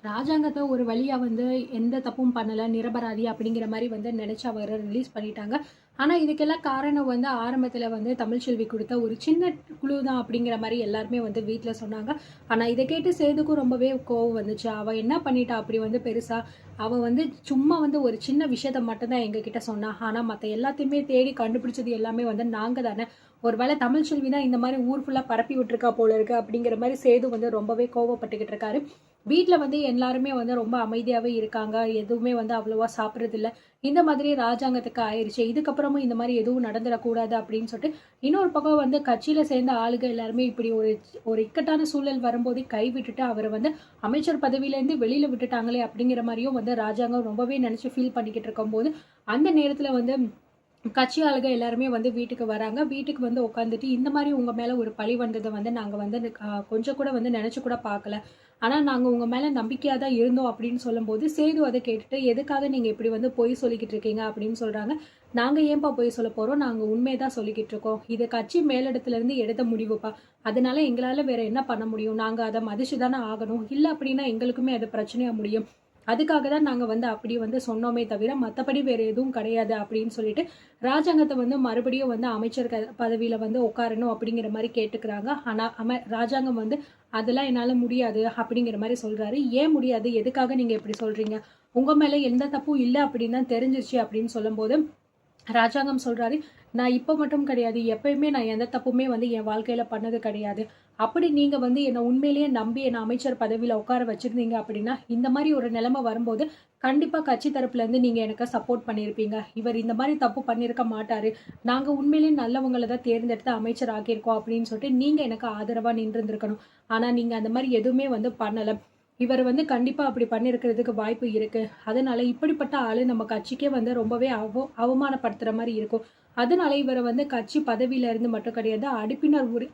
ராஜாங்கத்த ஒரு வழியா வந்து எந்த தப்பும் பண்ணல, நிரபராதி அப்படிங்கிற மாரி வந்து நெனச்சு அவர ரிலீஸ் பண்ணிட்டாங்க. ஆனா, இதுக்கெல்லாம் காரணம் வந்து ஆரம்பத்துல வந்து தமிழ்ச்செல்வி குடுத்த ஒரு சின்ன குளூ தான் அப்படிங்கிற மாரி எல்லாருமே வந்து வீட்ல சொன்னாங்க. ஆனா, இத கேட்டு சேதுக்கும் ரொம்பவே கோவம் வந்துச்சு. அவ என்ன பண்ணிட்டா அப்படி வந்து பெருசா? அவ வந்து சும்மா வந்து ஒரு சின்ன விஷயத்த மட்டும் தான் எங்ககிட்ட சொன்னா. ஆனா, மத்த எல்லாத்தையுமே தேடி கண்டுபிடிச்சது எல்லாமே வந்து நாங்க தானே. ஒரு வேள தமிழ்ச்செல்வி தான் இந்த மாரி ஊர் ஃபுல்லா பரப்பி விட்டுருக்கா போல இருக்கு அப்படிங்கிற மாரி சேது வந்து ரொம்பவே கோவப்பட்டுக்கிட்டு இருக்காரு. வீட்ல வந்து எல்லாருமே வந்து ரொம்ப அமைதியாவே இருக்காங்க. எதுவுமே வந்து அவ்வளவா சாப்பிடுறதில்ல. இந்த மாதிரி ராஜாங்கத்துக்கு ஆயிருச்சு. இதுக்கப்புறமும் இந்த மாரி எதுவும் நடந்துறக்கூடாது அப்படின்னு சொல்லிட்டு, இன்னொரு பக்கம் வந்து கட்சியில சேர்ந்த ஆளுக எல்லாருமே இப்படி ஒரு ஒரு இக்கட்டான சூழல் வரும்போதே கைவிட்டுட்டு, அவர வந்து அமைச்சர் பதவியிலேருந்து வெளியில விட்டுட்டாங்களே அப்படிங்கிற மாரியும் வந்து ராஜாங்கம் ரொம்பவே நெனச்சு ஃபீல் பண்ணிக்கிட்டு இருக்கும்போது, அந்த நேரத்துல வந்து கட்சி ஆளுக எல்லாருமே வந்து வீட்டுக்கு வராங்க. வீட்டுக்கு வந்து உட்காந்துட்டு, இந்த மாரி உங்க மேல ஒரு பழி வந்தத வந்து நாங்க வந்து கொஞ்சம் கூட வந்து நெனச்சு கூட பார்க்கல. ஆனா, நாங்க உங்க மேல நம்பிக்கையா தான் இருந்தோம் அப்படின்னு சொல்லும்போது, சேது அத கேட்டுட்டு, "எதுக்காக நீங்க இப்படி வந்து பொய் சொல்லிக்கிட்டு இருக்கீங்க?" அப்படின்னு சொல்றாங்க. "நாங்க ஏன்பா பொய் சொல்லப் போறோம்? நாங்க உண்மைய தான் சொல்லிக்கிட்டு இருக்கோம். இது கட்சி மேலிடத்திலிருந்து எடுத்த முடிவுப்பா. அதனால எங்களால வேற என்ன பண்ண முடியும்? நாங்க அத மதிச்சு தானே ஆகணும். இல்ல அப்படின்னா எங்களுக்குமே அது பிரச்சனையா முடியும். அதுக்காக தான் நாங்க வந்து அப்படி வந்து சொன்னோமே தவிர, மத்தபடி வேற எதுவும் கிடையாது." அப்படின்னு சொல்லிட்டு, ராஜாங்கத்த வந்து மறுபடியும் வந்து அமைச்சர் பதவியில வந்து உட்காரணும் அப்படிங்கிற மாரி கேட்டுக்கிறாங்க. ஆனா, ராஜாங்கம் வந்து அதெல்லாம் என்னால முடியாது அப்படிங்கிற மாரி சொல்றாரு. ஏன் முடியாது? எதுக்காக நீங்க இப்படி சொல்றீங்க? உங்க மேல எந்த தப்பும் இல்ல அப்படின்னு தான் தெரிஞ்சிருச்சு அப்படின்னு சொல்லும்போது, ராஜாங்கம் சொல்றாரு, "நான் இப்ப மட்டும் கிடையாது. எப்பயுமே நான் எந்த தப்புமே வந்து என் வாழ்க்கையில பண்ணது கிடையாது. அப்படி நீங்க வந்து என்ன உண்மையிலேயே நம்பி என்ன அமைச்சர் பதவியில உட்கார வச்சிருந்தீங்க அப்படின்னா, இந்த மாரி ஒரு நிலைமை வரும்போது, கண்டிப்பா கட்சி தரப்புல இருந்து நீங்க எனக்கு சப்போர்ட் பண்ணியிருப்பீங்க. இவர் இந்த மாரி தப்பு பண்ணியிருக்க மாட்டாரு. நாங்க உண்மையிலேயே நல்லவங்கள தான் தேர்ந்தெடுத்து அமைச்சர் ஆக்கியிருக்கோம் அப்படின்னு சொல்லிட்டு நீங்க எனக்கு ஆதரவா நின்றிருந்திருக்கணும். ஆனா நீங்க அந்த மாரி எதுவுமே வந்து பண்ணல. இவர் வந்து கண்டிப்பா அப்படி பண்ணியிருக்கிறதுக்கு வாய்ப்பு இருக்கு. அதனால இப்படிப்பட்ட ஆளு நம்ம கட்சிக்கே வந்து ரொம்பவே அவமானப்படுத்துற மாரி இருக்கும். அதனால இவர வந்து கட்சி பதவியில இருந்து மட்டும் கிடையாது,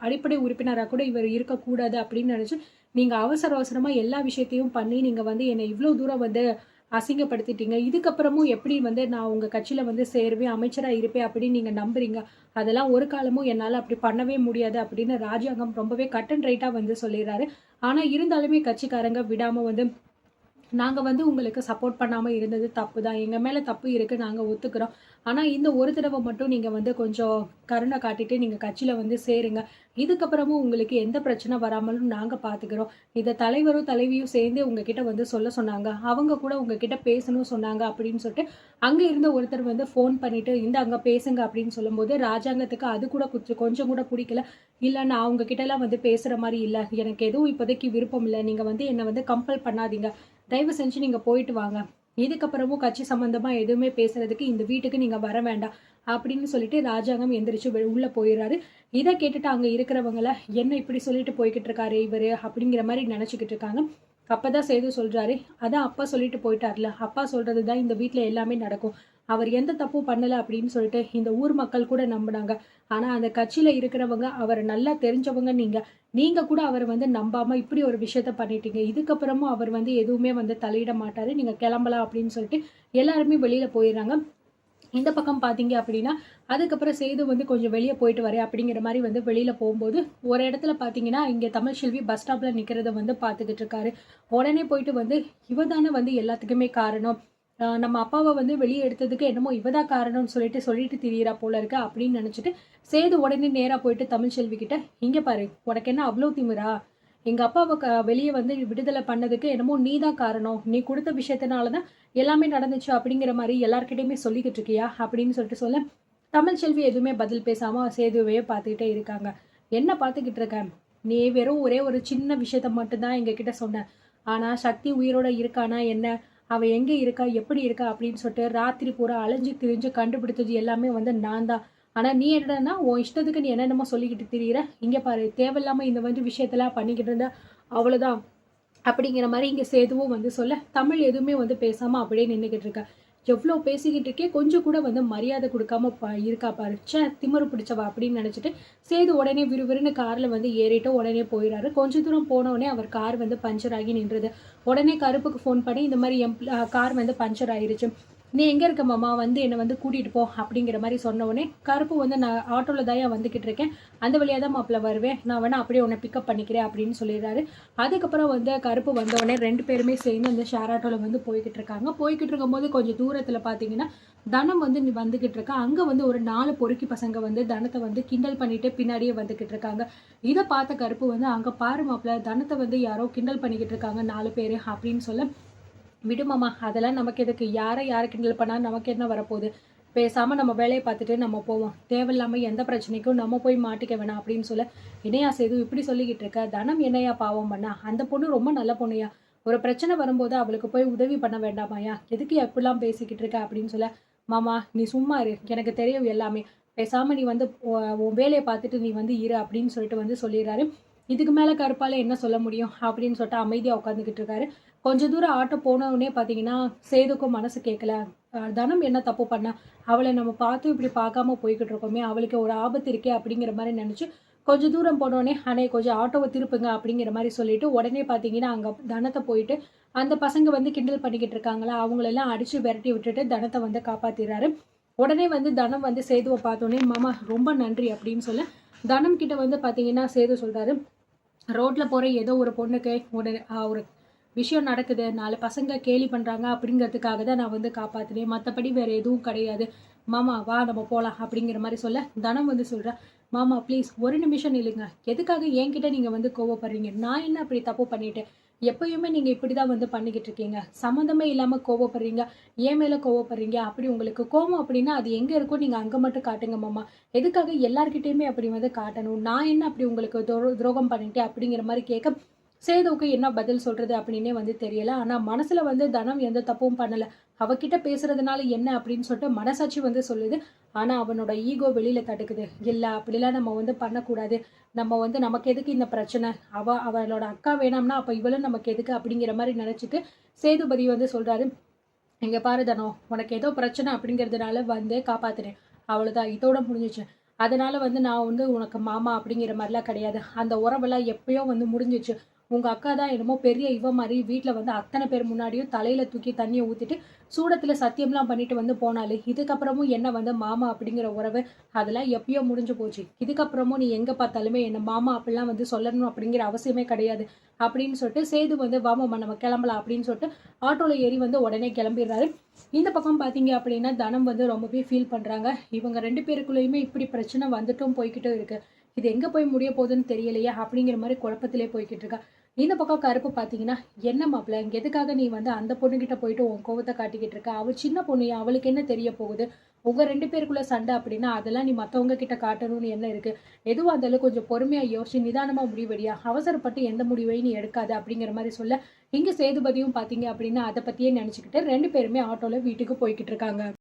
அடிப்படை உறுப்பினரா கூட இவர் இருக்கக்கூடாது அப்படின்னு நினைச்சு, நீங்க அவசர அவசரமா எல்லா விஷயத்தையும் பண்ணி, நீங்க வந்து என்ன இவ்ளோ தூரம் வந்து அசிங்கப்படுத்திட்டீங்க. இதுக்கப்புறமும் எப்படி வந்து நான் உங்க கட்சியில வந்து சேருவேன், அமைச்சரா இருப்பேன் அப்படின்னு நீங்க நம்புறீங்க? அதெல்லாம் ஒரு காலமும் என்னால அப்படி பண்ணவே முடியாது அப்படின்னு ராஜாங்கம் ரொம்பவே கட் அண்ட் ரைட்டா வந்து சொல்லிர்றாரு. ஆனா இருந்தாலுமே கட்சிக்காரங்க விடாம வந்து நாங்க வந்து உங்களுக்கு சப்போர்ட் பண்ணாம இருந்தது தப்பு தான். எங்க மேல தப்பு இருக்கு. நாங்க ஒத்துக்கிறோம். ஆனா, இந்த ஒரு தடவ மட்டும் நீங்க வந்து கொஞ்சம் கருணை காட்டிட்டு நீங்க கட்சியில வந்து சேருங்க. இதுக்கப்புறமும் உங்களுக்கு எந்த பிரச்சனை வராமலும் நாங்க பார்த்துக்கிறோம். இத தலைவரும், தலைவியும் சேர்ந்தே உங்ககிட்ட வந்து சொல்ல சொன்னாங்க. அவங்க கூட உங்ககிட்ட பேசணும் சொன்னாங்க அப்படின்னு சொல்லிட்டு, அங்க இருந்த ஒருத்தர் வந்து ஃபோன் பண்ணிட்டு, "இந்தாங்க பேசுங்க" அப்படின்னு சொல்லும்போது, ராஜாங்கத்துக்கு அது கூட கொஞ்சம் கூட புடிக்கல. "இல்ல நான் உங்ககிட்டலாம் வந்து பேசுற மாரி இல்ல. எனக்கு எதுவும் இப்போதைக்கு விருப்பம் இல்ல. நீங்க வந்து என்ன வந்து கம்பல் பண்ணாதீங்க. தயவு செஞ்சு நீங்க போயிட்டு வாங்க. இதுக்கப்புறமும் கட்சி சம்மந்தமா எதுவுமே பேசுறதுக்கு இந்த வீட்டுக்கு நீங்க வர வேண்டாம்." அப்படின்னு சொல்லிட்டு ராஜாங்கம் எந்திரிச்சு உள்ள போயிறாரு. இத கேட்டுட்டு அங்க இருக்கிறவங்கள, "என்ன இப்படி சொல்லிட்டு போய்க்கிட்டு இருக்காரு இவரு?" அப்படிங்கிற மாரி நெனச்சுக்கிட்டு இருக்காங்க. அப்பதான் சேது சொல்றாரு, "அதான் அப்பா சொல்லிட்டு போயிட்டார்ல. அப்பா சொல்றது தான் இந்த வீட்ல எல்லாமே நடக்கும். அவர் எந்த தப்பும் பண்ணல அப்படின்னு சொல்லிட்டு இந்த ஊர் மக்கள் கூட நம்புனாங்க. ஆனா அந்த கட்சியில இருக்கிறவங்க அவர நல்லா தெரிஞ்சவங்க நீங்க. நீங்க கூட அவர வந்து நம்பாம இப்படி ஒரு விஷயத்த பண்ணிட்டீங்க. இதுக்கப்புறமும் அவர் வந்து எதுவுமே வந்து தலையிட மாட்டாரு. நீங்க கிளம்பலாம்" அப்படின்னு சொல்லிட்டு எல்லாருமே வெளியில போயிர்றாங்க. இந்த பக்கம் பார்த்தீங்க அப்படின்னா, அதுக்கப்புறம் சேது வந்து கொஞ்சம் வெளிய போயிட்டு வரேன் அப்படிங்கிற மாரி வந்து வெளியில போம்போது, ஒரு இடத்துல பார்த்தீங்கன்னா, இங்க தமிழ்செல்வி பஸ் ஸ்டாப்ல நிக்கிறத வந்து பார்த்துக்கிட்டு இருக்காரு. உடனே போயிட்டு வந்து, "இவ தானே வந்து எல்லாத்துக்குமே காரணம். நம்ம அப்பாவ வந்து வெளிய எடுத்ததுக்கு என்னமோ இவ தான் காரணம்னு சொல்லிட்டு சொல்லிட்டு திரியிறா போல இருக்கு" அப்படின்னு நெனச்சுட்டு, சேது உடனே நேரா போயிட்டு தமிழ்செல்வி கிட்ட, "இங்க பாரு, உனக்கு என்ன அவ்ளோ திமிரா? எங்க அப்பாவ வெளிய வந்து விடுதலை பண்ணதுக்கு என்னமோ நீ தான் காரணம். நீ குடுத்த விஷயத்தினால தான் எல்லாமே நடந்துச்சு அப்படிங்கிற மாரி எல்லார்கிட்டயுமே சொல்லிக்கிட்டு இருக்கியா?" அப்படின்னு சொல்லிட்டு சொல்ல, தமிழ்ச்செல்வி எதுவுமே பதில் பேசாம சேதுவையே பார்த்துக்கிட்டே இருக்காங்க. "என்ன பார்த்துக்கிட்டு இருக்க? நீ வெறும் ஒரே ஒரு சின்ன விஷயத்த மட்டும் தான் எங்ககிட்ட சொன்ன. ஆனா சக்தி உயிரோட இருக்கானா என்ன? அவ எங்க இருக்கா? எப்படி இருக்கா? அப்படின்னு சொல்லிட்டு ராத்திரி பூரா அலைஞ்சு திரிஞ்சு கண்டுபிடிச்சது எல்லாமே வந்து நான் தான். ஆனா நீ என்னடான்னா, உன் இஷ்டத்துக்கு நீ என்னென்னமோ சொல்லிக்கிட்டு திரியிற. இங்க பாரு, தேவையில்லாம இந்த மாதிரி விஷயத்தெல்லாம் பண்ணிக்கிட்டு இருந்தா அவ்வளோதான்." அப்படிங்கிற மாரி இங்க சேதுவும் வந்து சொல்ல, தமிழ் எதுவுமே வந்து பேசாம அப்படியே நின்னுகிட்டு இருக்கா. எவ்ளோ பேசிக்கிட்டு இருக்கே, கொஞ்சம் கூட வந்து மரியாதை குடுக்காம இருக்கா பாரு. ச்சே! திமிரு பிடிச்சவ அப்படின்னு நெனச்சுட்டு, சேது உடனே விறுவிறுன்னு கார்ல வந்து ஏறிட்டு உடனே போயிறாரு. கொஞ்ச தூரம் போனவுனே அவர் கார் வந்து பஞ்சர் ஆகி நின்றுது. உடனே கருப்புக்கு ஃபோன் பண்ணி, இந்த மாரி என் கார் வந்து பஞ்சர் ஆயிருச்சு. நீ எங்கே இருக்க மாமா, வந்து என்னை வந்து கூட்டிகிட்டு போ அப்படிங்கிற மாதிரி சொன்ன உடனே கருப்பு வந்து நான் ஆட்டோவில் தான் வந்துக்கிட்டு இருக்கேன், அந்த வழியாக தான் மாப்பிள்ள வருவேன், நான் வேணா அப்படியே உன்னை பிக்கப் பண்ணிக்கிறேன் அப்படின்னு சொல்லிடுறாரு. அதுக்கப்புறம் வந்து கருப்பு வந்தவுடனே 2 பேருமே சேர்ந்து அந்த ஷேர் ஆட்டோவில் வந்து போய்கிட்டு இருக்காங்க. போய்கிட்டு இருக்கும்போது கொஞ்சம் தூரத்தில் பார்த்தீங்கன்னா தனம் வந்து நீ வந்துகிட்டு இருக்கா. அங்கே வந்து ஒரு 4 பொறுக்கி பசங்க வந்து தனத்தை வந்து கிண்டல் பண்ணிட்டு பின்னாடியே வந்துகிட்டு இருக்காங்க. இதை பார்த்த கருப்பு வந்து அங்கே பாரு மாப்பிள்ள, தனத்தை வந்து யாரோ கிண்டல் பண்ணிக்கிட்டு இருக்காங்க 4 பேர் அப்படின்னு சொல்ல, விடுமாமா அதெல்லாம் நமக்கு எதுக்கு, யாரை கிண்டல் பண்ணால் நமக்கு என்ன வரப்போகுது, பேசாமல் நம்ம வேலையை பார்த்துட்டு நம்ம போவோம், தேவையில்லாமல் எந்த பிரச்சனைக்கும் நம்ம போய் மாட்டிக்க வேணாம் அப்படின்னு சொல்ல, என்னையா சேது இப்படி சொல்லிக்கிட்டு இருக்க, தனம் என்னையா பாவம் பண்ணா, அந்த பொண்ணு ரொம்ப நல்ல பொண்ணுயா, ஒரு பிரச்சனை வரும்போது அவளுக்கு போய் உதவி பண்ண வேண்டாமாயா, எதுக்கு எப்படிலாம் பேசிக்கிட்டு இருக்க அப்படின்னு சொல்ல, மாமா நீ சும்மா இரு, எனக்கு தெரியும் எல்லாமே, பேசாமல் நீ வந்து உன் வேலையை பார்த்துட்டு நீ வந்து இரு அப்படின்னு சொல்லிட்டு வந்து சொல்லிடுறாரு. இதுக்கு மேலே கருப்பால் என்ன சொல்ல முடியும் அப்படின்னு சொல்லிட்டு அமைதியாக உட்காந்துக்கிட்டு இருக்காரு. கொஞ்சம் தூரம் ஆட்டோ போனவுடனே பார்த்தீங்கன்னா சேதுக்கும் மனசு கேட்கல. தனம் என்ன தப்பு பண்ணா, அவளை நம்ம பார்த்து இப்படி பார்க்காம போய்கிட்டு இருக்கோமே, அவளுக்கு ஒரு ஆபத்து இருக்கே அப்படிங்கிற மாதிரி நினச்சி கொஞ்சம் தூரம் போனோடனே அண்ணே கொஞ்சம் ஆட்டோவை திருப்புங்க அப்படிங்கிற மாதிரி சொல்லிட்டு உடனே பார்த்தீங்கன்னா அங்கே தனத்தை போயிட்டு அந்த பசங்க வந்து கிண்டல் பண்ணிக்கிட்டு இருக்காங்களா அவங்களெல்லாம் அடித்து விரட்டி விட்டுட்டு தனத்தை வந்து காப்பாற்றிடுறாரு. உடனே வந்து தனம் வந்து சேதுவை பார்த்தோன்னே மாமா ரொம்ப நன்றி அப்படின்னு சொல்ல, தனம் கிட்ட வந்து பார்த்தீங்கன்னா சேது சொல்கிறாரு, ரோட்டில் போகிற ஏதோ ஒரு பொண்ணுக்கு ஒரு விஷயம் நடக்குது, 4 பசங்க கேலி பண்ணுறாங்க அப்படிங்கிறதுக்காக தான் நான் வந்து காப்பாற்றினேன், மற்றபடி வேறு எதுவும் கிடையாது, மாமா வா நம்ம போகலாம் அப்படிங்கிற மாதிரி சொல்ல, தனம் வந்து சொல்கிறேன் மாமா ப்ளீஸ் ஒரு நிமிஷம் நில்லுங்க, எதுக்காக என்கிட்ட நீங்கள் வந்து கோவப்படுறீங்க, நான் என்ன அப்படி தப்பு பண்ணிட்டேன், எப்பயுமே நீங்கள் இப்படி தான் வந்து பண்ணிக்கிட்டு இருக்கீங்க, சம்மந்தமே இல்லாமல் கோவப்படுறீங்க, ஏன் மேலே கோவப்படுறீங்க, அப்படி உங்களுக்கு கோவம் அப்படின்னா அது எங்கே இருக்கோ நீங்கள் அங்கே மட்டும் காட்டுங்க மாமா, எதுக்காக எல்லார்கிட்டையுமே அப்படி வந்து காட்டணும், நான் என்ன அப்படி உங்களுக்கு துரோகம் பண்ணிட்டேன் அப்படிங்கிற மாதிரி கேட்க, சேதுவுக்கு என்ன பதில் சொல்றது அப்படின்னே வந்து தெரியல. ஆனா மனசுல வந்து தனம் எந்த தப்பும் பண்ணல, அவகிட்ட பேசுறதுனால என்ன அப்படின்னு சொல்லிட்டு மனசாட்சி வந்து சொல்லுது. ஆனா அவனோட ஈகோ வெளியில தடுக்குது, இல்ல அப்படிலாம் நம்ம வந்து பண்ணக்கூடாது, நம்ம வந்து நமக்கு எதுக்கு இந்த பிரச்சனை, அவளோட அக்கா வேணாம்னா அப்ப இவளும் நமக்கு எதுக்கு அப்படிங்கிற மாதிரி நினைச்சிட்டு சேதுபதி வந்து சொல்றாரு, இங்க பாரு தனம், உனக்கு ஏதோ பிரச்சனை அப்படிங்கிறதுனால வந்து காப்பாத்துறேன், அவ்வளவுதான், இதோட முடிஞ்சிச்சு, அதனால வந்து நான் வந்து உனக்கு மாமா அப்படிங்கிற மாதிரிலாம் கிடையாது, அந்த உறவெல்லாம் எப்பயோ வந்து முடிஞ்சிச்சு, உங்கள் அக்கா தான் என்னமோ பெரிய இவ மாதிரி வீட்டில் வந்து அத்தனை பேர் முன்னாடியும் தலையில் தூக்கி தண்ணியை ஊற்றிட்டு சூடத்தில் சத்தியம்லாம் பண்ணிட்டு வந்து போனாலே, இதுக்கப்புறமும் என்ன வந்து மாமா அப்படிங்கிற உறவு அதெல்லாம் எப்பயோ முடிஞ்சு போச்சு, இதுக்கப்புறமும் நீ எங்கே பார்த்தாலுமே என்ன மாமா அப்படிலாம் வந்து சொல்லணும் அப்படிங்கிற அவசியமே கிடையாது அப்படின்னு சொல்லிட்டு சேது வந்து வாமாம்மா நம்ம கிளம்பலாம் அப்படின்னு சொல்லிட்டு ஆட்டோவில் ஏறி வந்து உடனே கிளம்பிடுறாரு. இந்த பக்கம் பார்த்தீங்க அப்படின்னா தனம் வந்து ரொம்பவே ஃபீல் பண்ணுறாங்க, இவங்க 2 பேருக்குள்ளேயுமே இப்படி பிரச்சனை வந்துட்டும் போய்கிட்டும் இருக்குது, இது எங்கே போய் முடிய போகுதுன்னு தெரியலையா அப்படிங்கிற மாதிரி குழப்பத்திலே போய்கிட்டு இருக்கா. இந்த பக்கம் கருப்பு பார்த்தீங்கன்னா, என்ன மாப்பிள்ள எதுக்காக நீ வந்து அந்த பொண்ணுகிட்ட போயிட்டு உன் கோவத்தை காட்டிக்கிட்டு இருக்க, அவள் சின்ன பொண்ணு, அவளுக்கு என்ன தெரிய போகுது, உங்கள் 2 பேருக்குள்ள சண்டை அப்படின்னா அதெல்லாம் நீ மற்றவங்க கிட்ட காட்டணும்னு என்ன இருக்கு, எதுவும் இருந்தாலும் கொஞ்சம் பொறுமையாக யோசிச்சு நிதானமாக முடிவெடியா, அவசரப்பட்டு எந்த முடிவையும் நீ எடுக்காது அப்படிங்கிற மாதிரி சொல்ல, இங்கே சேதுபதியும் பார்த்தீங்க அப்படின்னா அதை பற்றியே நினச்சிக்கிட்டு 2 பேருமே ஆட்டோவில் வீட்டுக்கு போய்கிட்டு இருக்காங்க.